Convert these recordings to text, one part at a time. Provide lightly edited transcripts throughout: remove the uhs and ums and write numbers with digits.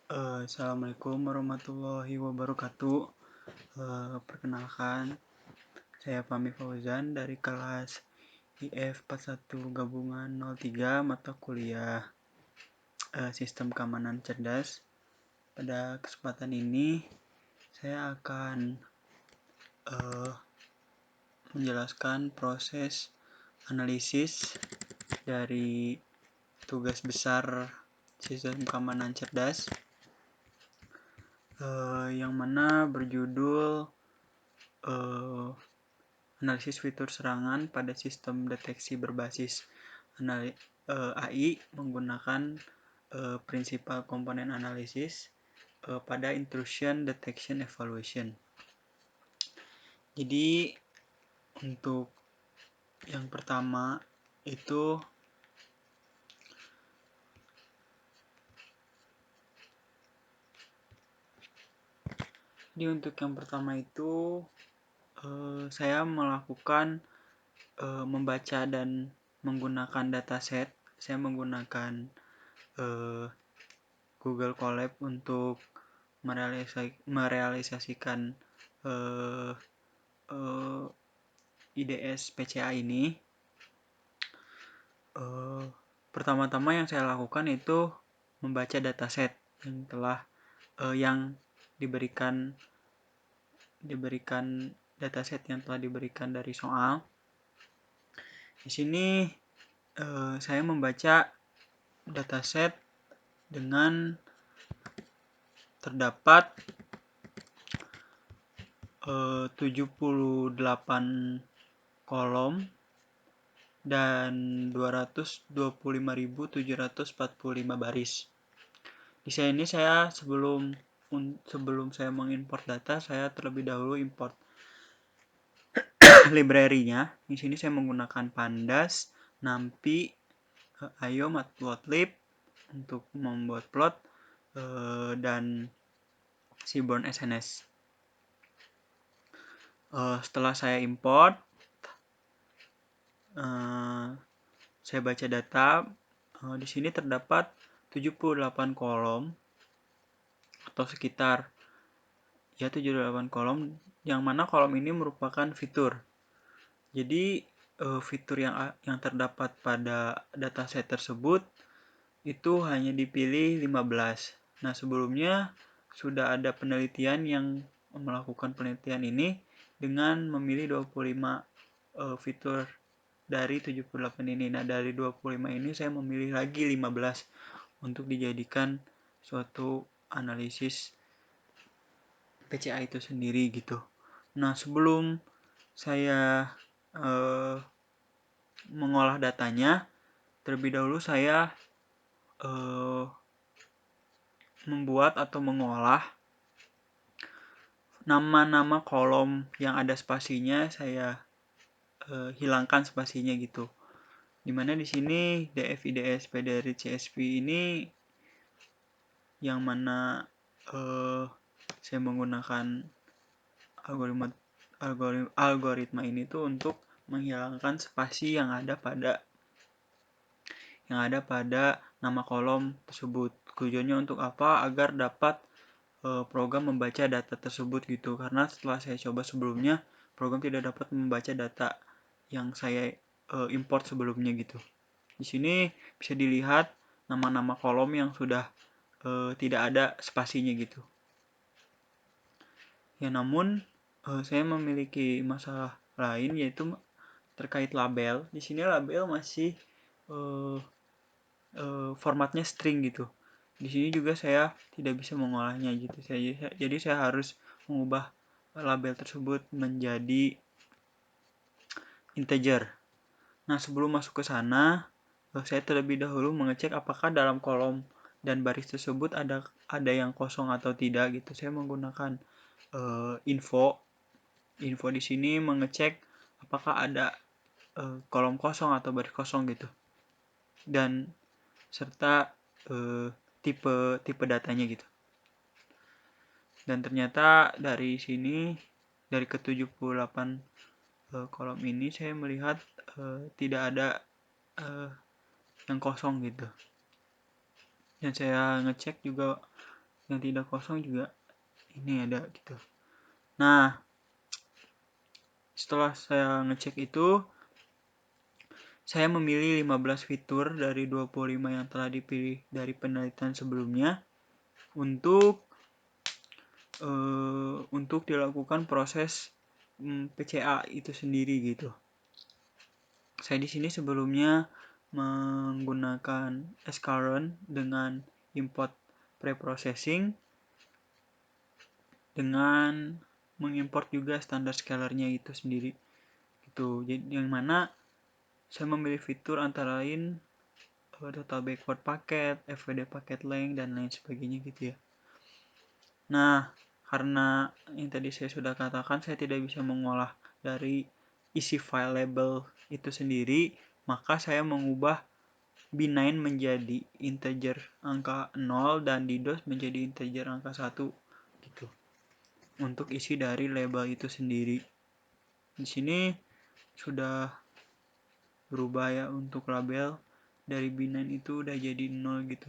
Assalamualaikum warahmatullahi wabarakatuh. Perkenalkan, saya Fahmi Fauzan dari kelas IF 41 Gabungan 03 mata kuliah Sistem Keamanan Cerdas. Pada kesempatan ini, saya akan menjelaskan proses analisis dari tugas besar Sistem Keamanan Cerdas yang mana berjudul analisis fitur serangan pada sistem deteksi berbasis AI menggunakan prinsipal komponen analisis pada intrusion detection evaluation. Jadi untuk yang pertama itu saya melakukan membaca dan menggunakan dataset. Saya menggunakan Google Colab untuk merealisasikan IDS PCA ini. Pertama-tama yang saya lakukan itu membaca dataset yang telah yang diberikan dataset yang telah diberikan dari soal. Di sini saya membaca dataset dengan terdapat 78 kolom dan 225.745 baris. Di sini saya sebelum saya mengimport data, saya terlebih dahulu import library-nya. Di sini saya menggunakan Pandas, NumPy, IO, Matplotlib untuk membuat plot dan Seaborn SNS. Setelah saya import, saya baca data. Di sini terdapat 78 kolom atau sekitar 78 kolom, yang mana kolom ini merupakan fitur. Jadi fitur yang terdapat pada dataset tersebut itu hanya dipilih 15. Nah, sebelumnya sudah ada penelitian yang melakukan penelitian ini dengan memilih 25 fitur dari 78 ini. Nah, dari 25 ini saya memilih lagi 15 untuk dijadikan suatu analisis PCA itu sendiri gitu. Nah, sebelum saya mengolah datanya, terlebih dahulu saya membuat atau mengolah nama-nama kolom yang ada spasinya. Saya hilangkan spasinya gitu. Dimana di sini DF, IDS, PDR, CSP ini yang mana saya menggunakan algoritma ini tuh untuk menghilangkan spasi yang ada pada nama kolom tersebut. Tujuannya untuk apa? Agar dapat program membaca data tersebut gitu. Karena setelah saya coba sebelumnya, program tidak dapat membaca data yang saya import sebelumnya gitu. Di sini bisa dilihat nama-nama kolom yang sudah tidak ada spasinya gitu. Ya, namun saya memiliki masalah lain, yaitu terkait label. Di sini label masih formatnya string gitu. Di sini juga saya tidak bisa mengolahnya gitu. Jadi saya harus mengubah label tersebut menjadi integer. Nah, sebelum masuk ke sana, saya terlebih dahulu mengecek apakah dalam kolom dan baris tersebut ada yang kosong atau tidak gitu. Saya menggunakan info di sini mengecek apakah ada kolom kosong atau baris kosong gitu, dan serta tipe datanya gitu. Dan ternyata dari sini, dari ke-78 kolom ini saya melihat tidak ada yang kosong gitu. Dan saya ngecek juga yang tidak kosong juga ini ada gitu. Nah, setelah saya ngecek itu, saya memilih 15 fitur dari 25 yang telah dipilih dari penelitian sebelumnya untuk dilakukan proses PCA itu sendiri gitu. Saya di sini sebelumnya menggunakan scRun dengan import preprocessing dengan mengimport juga standar scalarnya itu sendiri gitu. Jadi yang mana saya memilih fitur antara lain total backward packet, FWD packet length dan lain sebagainya gitu ya. Nah, karena yang tadi saya sudah katakan saya tidak bisa mengolah dari isi file label itu sendiri, maka saya mengubah B9 menjadi integer angka 0 dan DDoS menjadi integer angka 1 gitu. Untuk isi dari label itu sendiri. Di sini sudah berubah ya untuk label dari B9 itu udah jadi 0 gitu.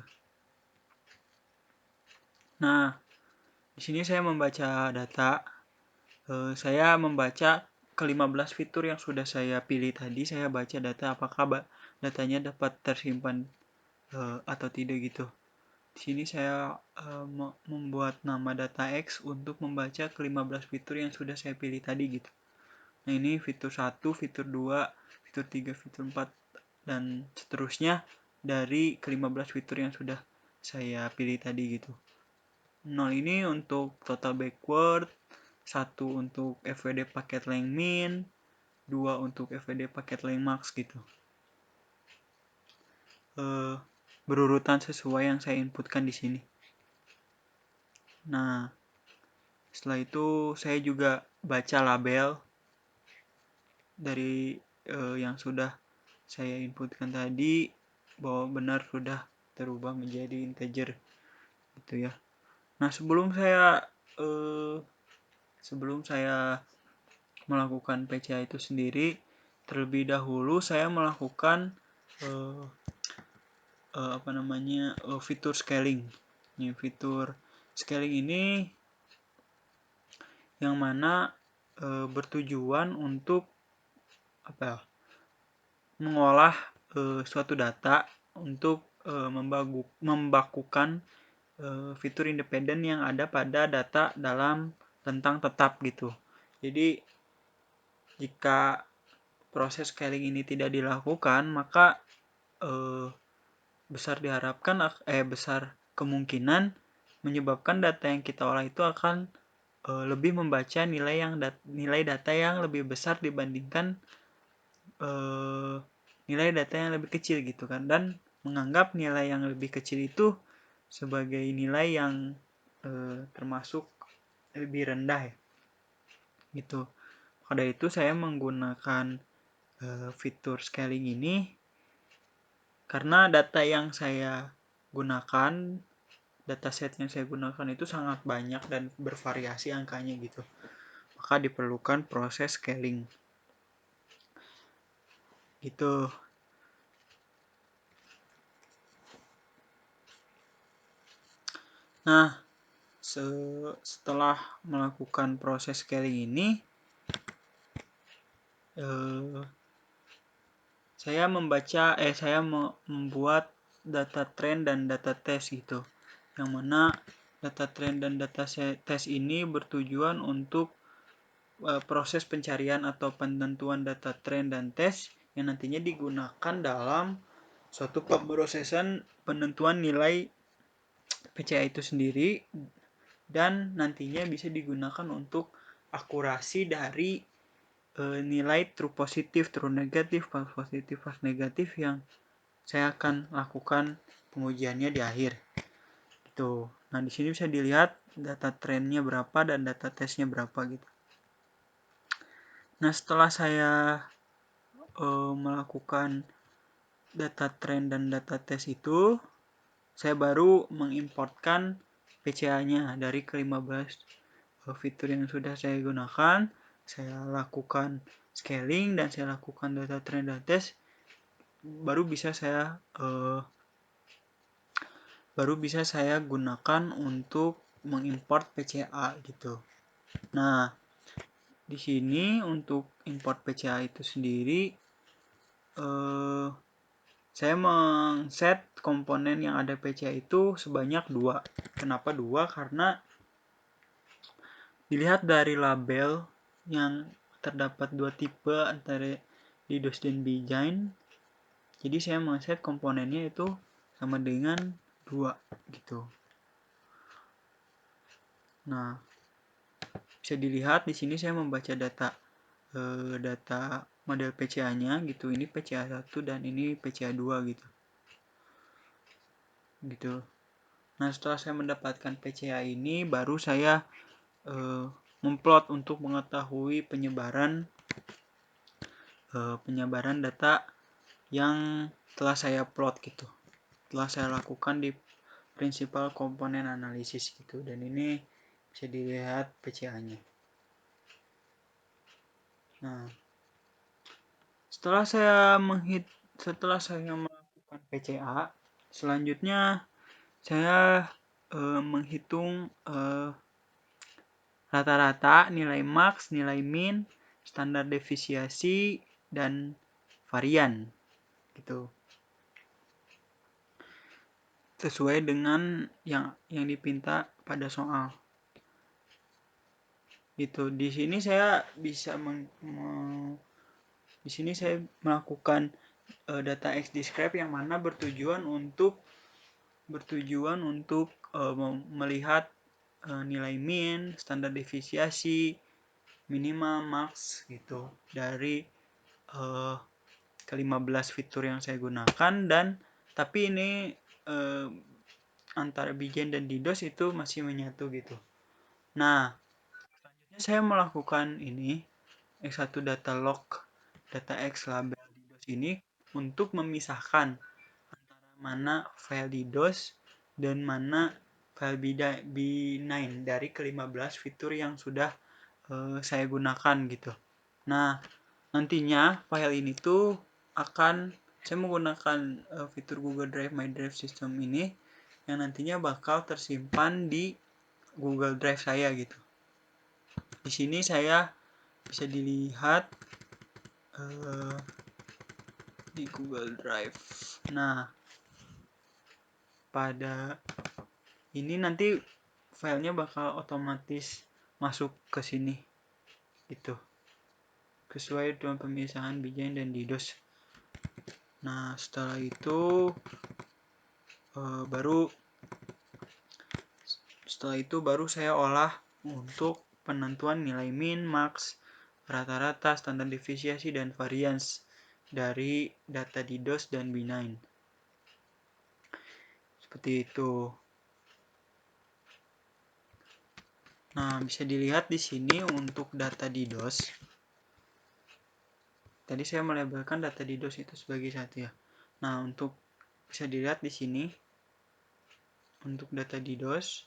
Nah, di sini saya membaca data. Saya membaca ke-15 fitur yang sudah saya pilih tadi. Saya baca data apakah datanya dapat tersimpan atau tidak gitu. Di sini saya membuat nama data X untuk membaca ke-15 fitur yang sudah saya pilih tadi gitu. Nah, ini fitur 1, fitur 2, fitur 3, fitur 4 dan seterusnya dari ke-15 fitur yang sudah saya pilih tadi gitu. 0 ini untuk total backward, 1 untuk FWD paket length min, 2 untuk FWD paket length max gitu. Berurutan sesuai yang saya inputkan di sini. Nah, setelah itu saya juga baca label dari yang sudah saya inputkan tadi bahwa benar sudah terubah menjadi integer gitu ya. Nah, sebelum saya melakukan PCA itu sendiri, terlebih dahulu saya melakukan fitur scaling. Ini fitur scaling ini yang mana bertujuan untuk mengolah suatu data untuk membakukan fitur independen yang ada pada data dalam rentang tetap gitu. Jadi jika proses scaling ini tidak dilakukan, maka besar kemungkinan menyebabkan data yang kita olah itu akan lebih membaca nilai data yang lebih besar dibandingkan nilai data yang lebih kecil gitu kan, dan menganggap nilai yang lebih kecil itu sebagai nilai yang termasuk lebih rendah ya gitu. Pada itu saya menggunakan fitur scaling ini karena data yang saya gunakan, dataset yang saya gunakan itu sangat banyak dan bervariasi angkanya gitu. Maka diperlukan proses scaling gitu. Nah, setelah melakukan proses scaling ini, saya membuat data trend dan data test gitu. Yang mana data trend dan data test ini bertujuan untuk proses pencarian atau penentuan data trend dan test yang nantinya digunakan dalam suatu pemrosesan penentuan nilai PCA itu sendiri, dan nantinya bisa digunakan untuk akurasi dari nilai true positif, true negatif, false positif, false negatif yang saya akan lakukan pengujiannya di akhir. Gitu. Nah, di sini bisa dilihat data trendnya berapa dan data testnya berapa gitu. Nah, setelah saya melakukan data trend dan data test itu, saya baru mengimportkan PCA-nya dari ke-15 fitur yang sudah saya gunakan. Saya lakukan scaling dan saya lakukan data trend dan test, baru bisa saya baru bisa saya gunakan untuk mengimport PCA gitu. Nah, di sini untuk import PCA itu sendiri saya men-set komponen yang ada PCA itu sebanyak 2. Kenapa 2? Karena dilihat dari label yang terdapat 2 tipe antara DDoS dan Beijing. Jadi saya men-set komponennya itu sama dengan 2 gitu. Nah, bisa dilihat di sini saya membaca data model PCA-nya gitu. Ini PCA 1 dan ini PCA 2 gitu. Gitu. Nah, setelah saya mendapatkan PCA ini baru saya memplot untuk mengetahui penyebaran data yang telah saya plot gitu. Telah saya lakukan di principal komponen analisis gitu, dan ini bisa dilihat PCA-nya. Nah, setelah saya melakukan PCA, selanjutnya saya menghitung rata-rata, nilai max, nilai min, standar deviasi, dan varian gitu. Sesuai dengan yang dipinta pada soal. Gitu. Di sini saya bisa melakukan data XDescribe yang mana bertujuan untuk melihat nilai min, standar deviasi, minima, max gitu dari ke-15 fitur yang saya gunakan, dan tapi ini antara Beijing dan DDoS itu masih menyatu gitu. Nah, selanjutnya saya melakukan ini X1 data log data X label DDoS ini untuk memisahkan antara mana file DDoS dan mana file B9 dari ke-15 fitur yang sudah saya gunakan gitu. Nah, nantinya file ini tuh saya menggunakan fitur Google Drive My Drive System ini yang nantinya bakal tersimpan di Google Drive saya gitu. Di sini saya bisa dilihat di Google Drive. Nah, pada ini nanti filenya bakal otomatis masuk ke sini gitu, sesuai dengan pemisahan Beijing dan DDoS. Nah, setelah itu baru saya olah untuk penentuan nilai min, max, rata-rata, standar deviasi, dan varians dari data DDoS dan B9. Seperti itu. Nah, bisa dilihat di sini untuk data DDoS. Tadi saya melabelkan data DDoS itu sebagai 1 ya. Nah, untuk bisa dilihat di sini untuk data DDoS.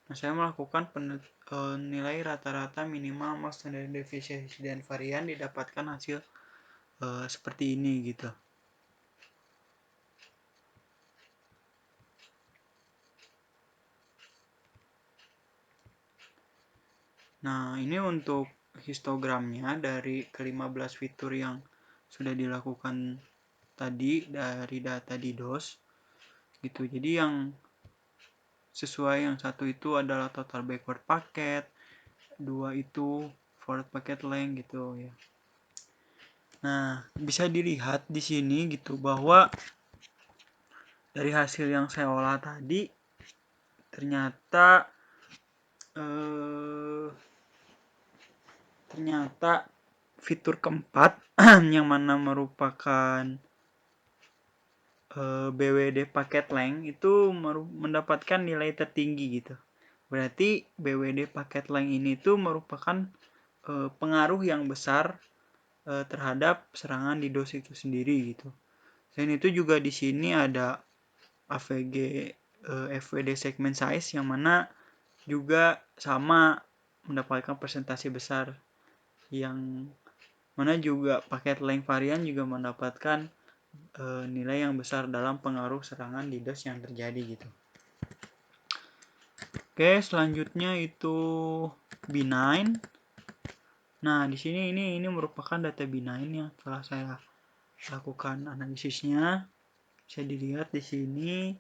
Nah, saya melakukan nilai rata-rata, minimal, max, standar deviasi, dan varian, didapatkan hasil seperti ini gitu. Nah, ini untuk histogramnya dari ke-15 fitur yang sudah dilakukan tadi dari data DDoS gitu. Jadi yang sesuai, yang satu itu adalah total backward packet, 2 itu forward packet length gitu ya. Nah, bisa dilihat di sini gitu bahwa dari hasil yang saya olah tadi ternyata fitur keempat yang mana merupakan BWD packet length itu mendapatkan nilai tertinggi gitu. Berarti BWD packet length ini tuh merupakan pengaruh yang besar terhadap serangan DDoS itu sendiri gitu. Selain itu juga di sini ada AVG FWD segment size yang mana juga sama mendapatkan persentase besar, yang mana juga paket length varian juga mendapatkan nilai yang besar dalam pengaruh serangan DDoS yang terjadi gitu. Oke, selanjutnya itu B9. Nah, di sini ini merupakan data B9 yang telah saya lakukan analisisnya. Bisa dilihat di sini.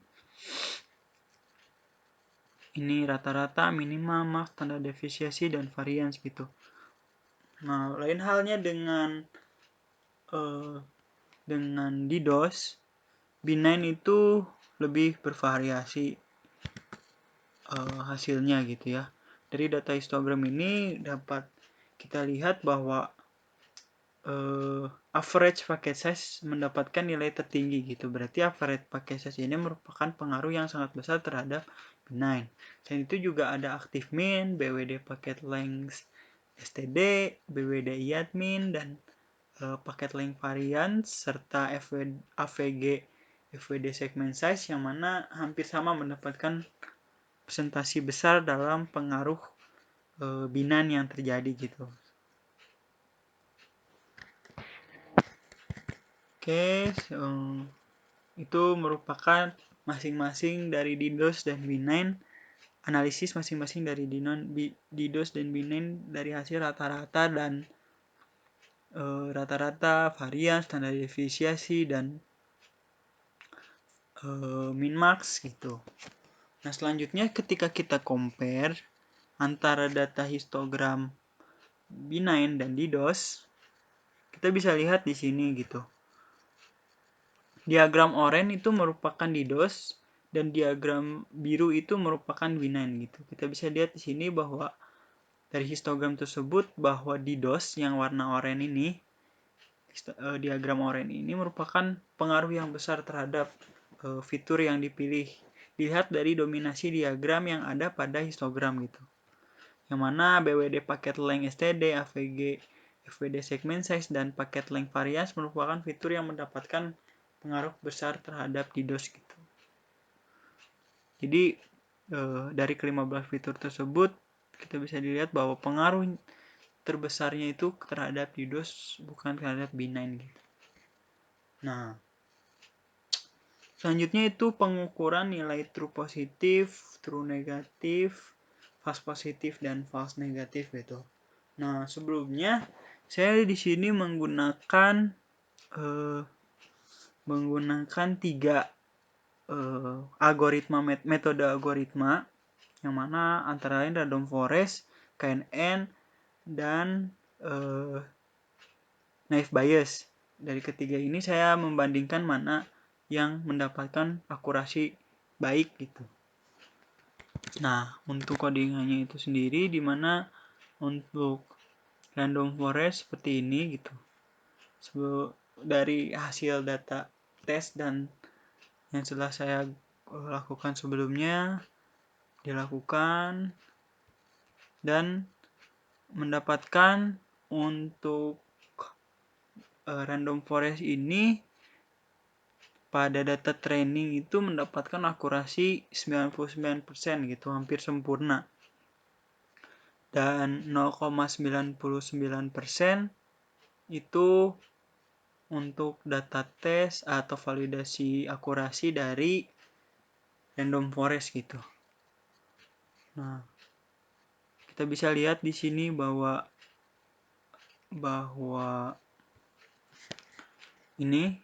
Ini rata-rata, minimal, max, standar deviasi, dan varians gitu. Nah, lain halnya dengan DDoS, B9 itu lebih bervariasi hasilnya gitu ya. Dari data histogram ini dapat kita lihat bahwa average packet size mendapatkan nilai tertinggi gitu. Berarti average packet size ini merupakan pengaruh yang sangat besar terhadap B9. Selain itu juga ada active min, BWD packet length STD, BWD IADMIN, dan packet length variance serta AVG FWD segment size yang mana hampir sama mendapatkan presentasi besar dalam pengaruh B9 yang terjadi gitu. Oke, itu merupakan masing-masing dari DDoS dan B9, analisis masing-masing dari DDoS dan B9 dari hasil rata-rata dan rata-rata, varian, standar deviasi, dan min-max gitu. Nah, selanjutnya ketika kita compare antara data histogram B9 dan DDoS, kita bisa lihat di sini gitu. Diagram oranye itu merupakan DDoS dan diagram biru itu merupakan B9 gitu. Kita bisa lihat di sini bahwa dari histogram tersebut bahwa DDoS yang warna oranye ini, diagram oranye ini merupakan pengaruh yang besar terhadap fitur yang dipilih. Dilihat dari dominasi diagram yang ada pada histogram gitu. Yang mana BWD packet length STD, AVG, FWD segment size, dan packet length variance merupakan fitur yang mendapatkan pengaruh besar terhadap DDoS gitu. Jadi dari ke-15 fitur tersebut kita bisa dilihat bahwa pengaruh terbesarnya itu terhadap DDoS bukan terhadap B9 gitu. Nah, selanjutnya itu pengukuran nilai true positif, true negatif, false positif, dan false negatif gitu. Nah, sebelumnya saya di sini menggunakan tiga metode algoritma, yang mana antara lain random forest, KNN, dan naive Bayes. Dari ketiga ini saya membandingkan mana yang mendapatkan akurasi baik gitu. Nah, untuk codingannya itu sendiri, dimana untuk random forest seperti ini gitu. Dari hasil data tes dan yang telah saya lakukan sebelumnya, dilakukan dan mendapatkan untuk random forest ini pada data training itu mendapatkan akurasi 99% gitu, hampir sempurna. Dan 0,99% itu untuk data tes atau validasi akurasi dari random forest gitu. Nah, kita bisa lihat di sini bahwa ini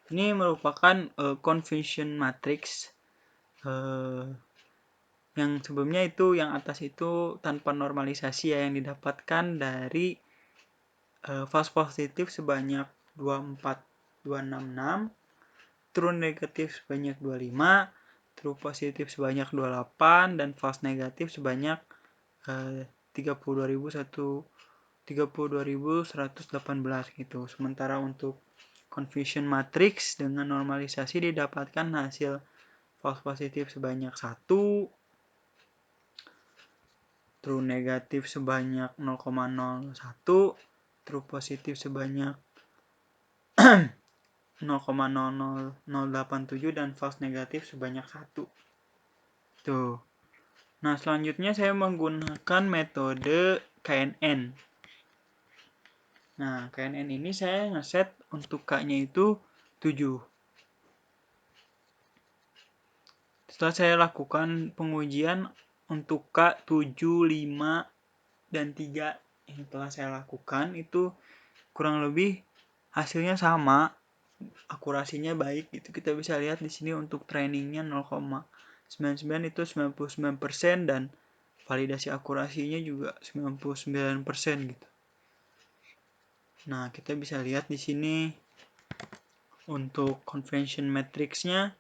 ini merupakan confusion matrix yang sebelumnya itu, yang atas itu tanpa normalisasi ya, yang didapatkan dari false positif sebanyak 24266, true negatif sebanyak 25, true positif sebanyak 28, dan false negatif sebanyak 32.118 gitu. Sementara untuk confusion matrix dengan normalisasi didapatkan hasil false positif sebanyak 1, true negatif sebanyak 0,01, true positif sebanyak 0,00087, dan false negatif sebanyak 1. Tuh. Nah, selanjutnya saya menggunakan metode KNN. Nah, KNN ini saya ngeset untuk K-nya itu 7. Setelah saya lakukan pengujian untuk K 7, 5, dan 3 yang telah saya lakukan, itu kurang lebih hasilnya sama, akurasinya baik gitu. Kita bisa lihat di sini untuk trainingnya 0,99 itu 99% dan validasi akurasinya juga 99% gitu. Nah, kita bisa lihat di sini untuk convention matrix-nya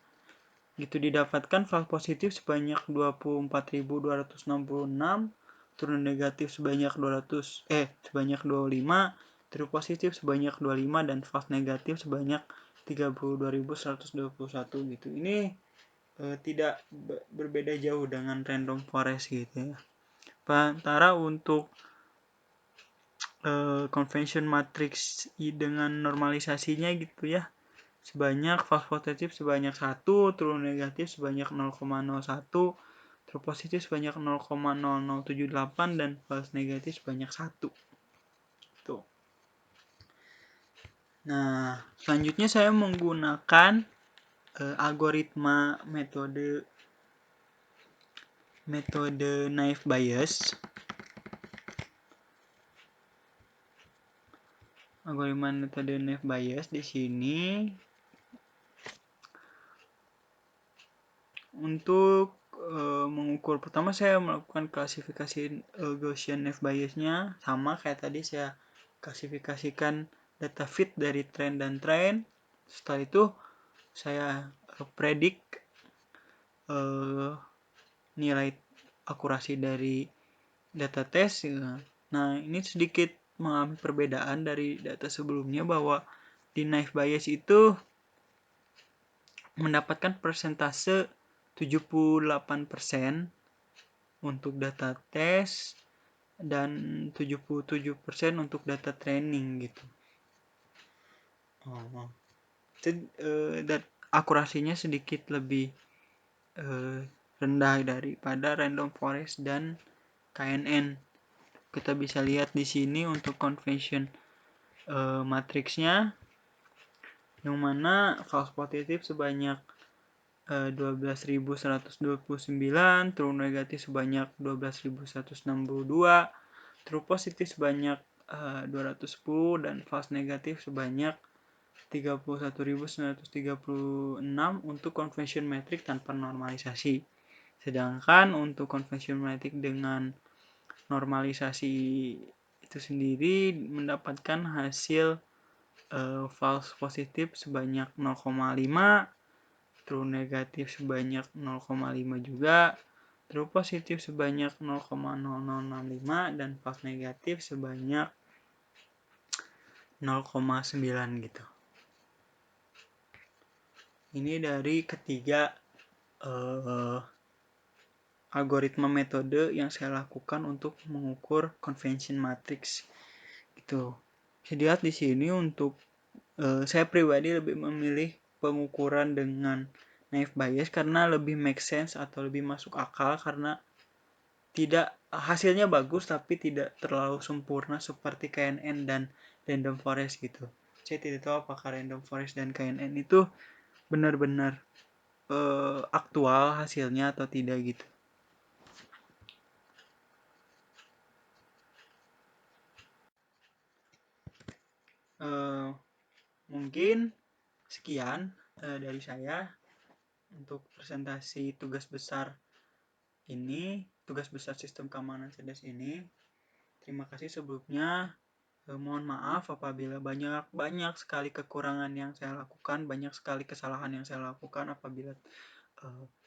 gitu didapatkan false positif sebanyak 24.266, turun negatif sebanyak 25, true positif sebanyak 25 dan false negatif sebanyak 32.121 gitu. Ini tidak berbeda jauh dengan random forest gitu ya. Sementara untuk convention matrix dengan normalisasinya gitu ya, sebanyak false positif sebanyak 1, true negatif sebanyak 0,01, true positif sebanyak 0,0078 dan false negatif sebanyak 1. Tuh. Nah, selanjutnya saya menggunakan algoritma metode naive Bayes. Algoritma metode naive Bayes di sini untuk mengukur, pertama saya melakukan klasifikasi Gaussian naive Bayes-nya sama kayak tadi, saya klasifikasikan data fit dari trend dan trend. Setelah itu saya predik nilai akurasi dari data tes. Nah, ini sedikit mengalami perbedaan dari data sebelumnya bahwa di naive Bayes itu mendapatkan persentase 78% untuk data tes dan 77% untuk data training gitu. Dan akurasinya sedikit lebih rendah daripada random forest dan KNN. Kita bisa lihat di sini untuk convention matriksnya, yang mana false positif sebanyak 12.129, true negatif sebanyak 12.162, true positif sebanyak 210 dan false negatif sebanyak 31.936 untuk convention metric tanpa normalisasi. Sedangkan untuk convention metric dengan normalisasi itu sendiri mendapatkan hasil false positif sebanyak 0,5, true negatif sebanyak 0,5 juga, true positif sebanyak 0,0065 dan false negatif sebanyak 0,9 gitu. Ini dari ketiga algoritma metode yang saya lakukan untuk mengukur convention matrix gitu. Bisa dilihat di sini untuk saya pribadi lebih memilih pengukuran dengan naive Bayes karena lebih make sense atau lebih masuk akal, karena tidak hasilnya bagus tapi tidak terlalu sempurna seperti KNN dan random forest gitu. Saya tidak tahu apakah random forest dan KNN itu benar-benar aktual hasilnya atau tidak gitu. Mungkin sekian dari saya untuk presentasi tugas besar sistem keamanan cerdas ini. Terima kasih sebelumnya. Mohon maaf apabila banyak sekali kekurangan yang saya lakukan, banyak sekali kesalahan yang saya lakukan apabila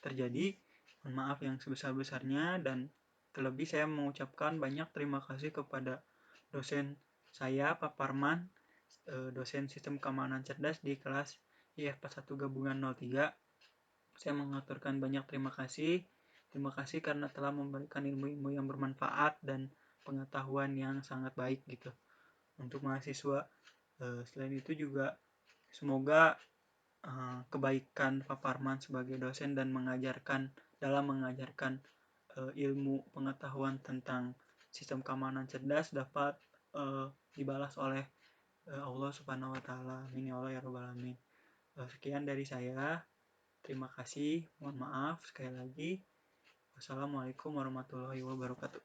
terjadi. Mohon maaf yang sebesar-besarnya, dan terlebih saya mengucapkan banyak terima kasih kepada dosen saya, Pak Parman, dosen sistem keamanan cerdas di kelas IF41 gabungan 03. Saya mengaturkan banyak terima kasih. Terima kasih karena telah memberikan ilmu-ilmu yang bermanfaat dan pengetahuan yang sangat baik gitu untuk mahasiswa. Selain itu juga semoga kebaikan Pak Parman sebagai dosen dan dalam mengajarkan ilmu pengetahuan tentang sistem keamanan cerdas dapat dibalas oleh Allah Subhanahu wa taala. Amin ya Allah ya rabbal alamin. Sekian dari saya. Terima kasih. Mohon maaf sekali lagi. Wassalamualaikum warahmatullahi wabarakatuh.